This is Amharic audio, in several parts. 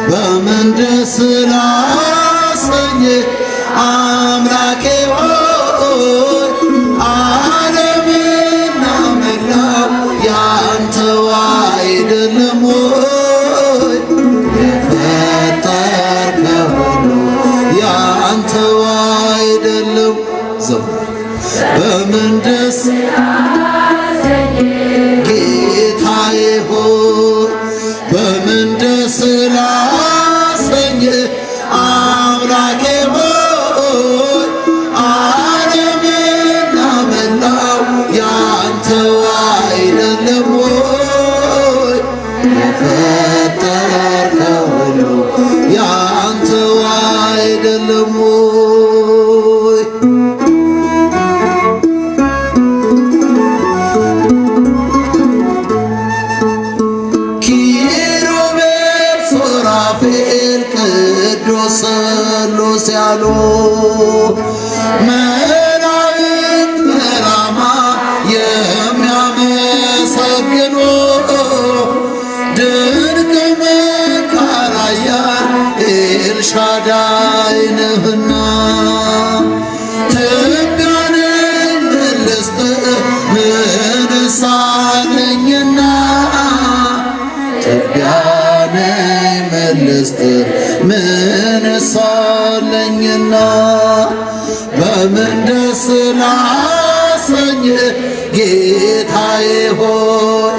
በምን ደስ ላሰኝ አምላኬ ሆይ ዓለምና መላው ያንተው አይደለም ወይ? የፈጠርከው ሁሉ ያንተው አይደለም? በምን ደስ ጌታዬ ሆይ በምን ደስ ላሰኝ አምላኬ ሆይ ዓለምና መላው ያንተው አይደለም ወይ? የፈጠርከው ሁሉ ያንተው አይደለም ወይ? ኪሩቤል ሱራፌል ቅዱስ ስሉስ ያሉ መላእክት በራማ የሚያመሰግኑ ድንቅ መካር ኃያል ኤልሻዳይ ነህና ትቢያንን ልስጥህ ምንስ አለኝና ትቢያንን ልስጥህ ምንስ አለኝና በምን ደስ ላሰኝ ጌታዬ ሆይ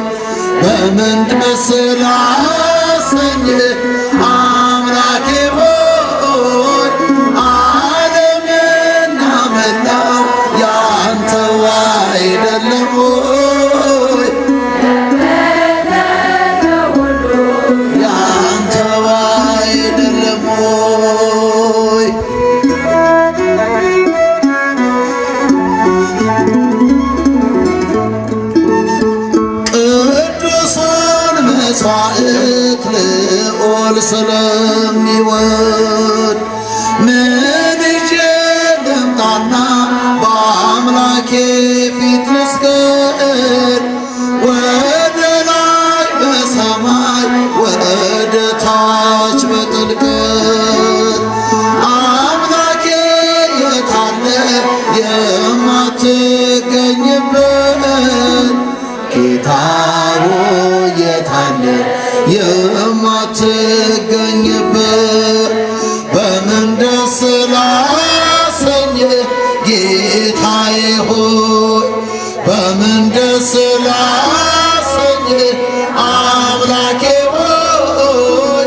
በምን ደስ ላሰኝ አምላኬ ሆይ ዓለምና መላው ያንተው አይደለም ወይ? ያንተው አይደለም ወይ? ቅዱሱን መሥዋዕት ልዑል ስለሚወድ ምን ይዤ ልምጣና በአምላኬ ፊት ልስገድ? ወደ ላይ በሰማይ ወደ ታች በጥልቀት አምላኬ የታለ የማትገኝበት? ጌታ ሆይ የታለ የማትገኝበት? በምን ደስ ላሰኝ ጌታዬ ሆይ በምን ደስ ላሰኝ አምላኬ ሆይ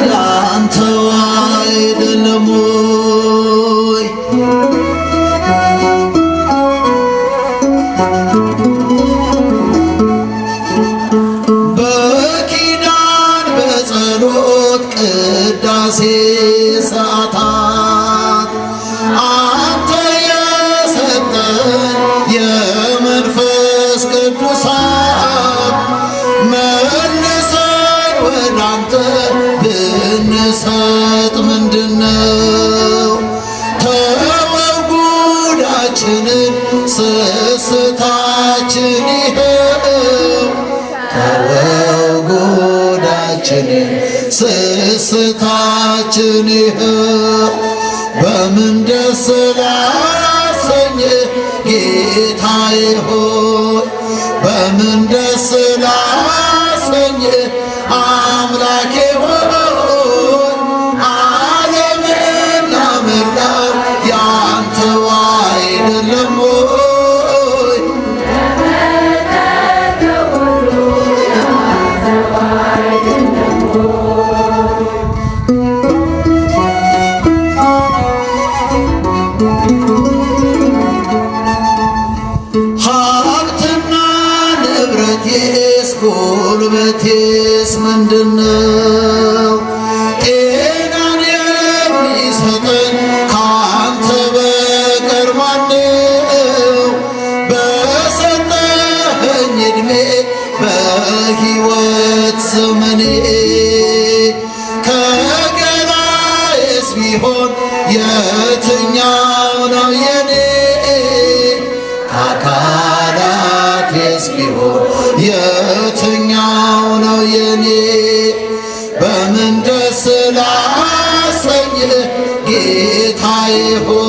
ያንተው አይደለም ወይ? በኪዳን በጸሎት ቅዳሴ ሰዓታት አንተ የሰጠን የመንፈስ ቅዱሳት መልሰን ወደ አንተ ብንሰጥ ምንድነው? ተወው ጉዳችንን ስስታችን ይኸው ተወው ጉዳችንን ስስታችን ይኸው በምን ደስ ላሰኝ ጌታዬ ሆይ በምን ደስ ላሰኝ አምላኬ ሆይ ዓለምና መላው ያንተው አይደለም ወይ? ሀብትና ንብረት ይሁን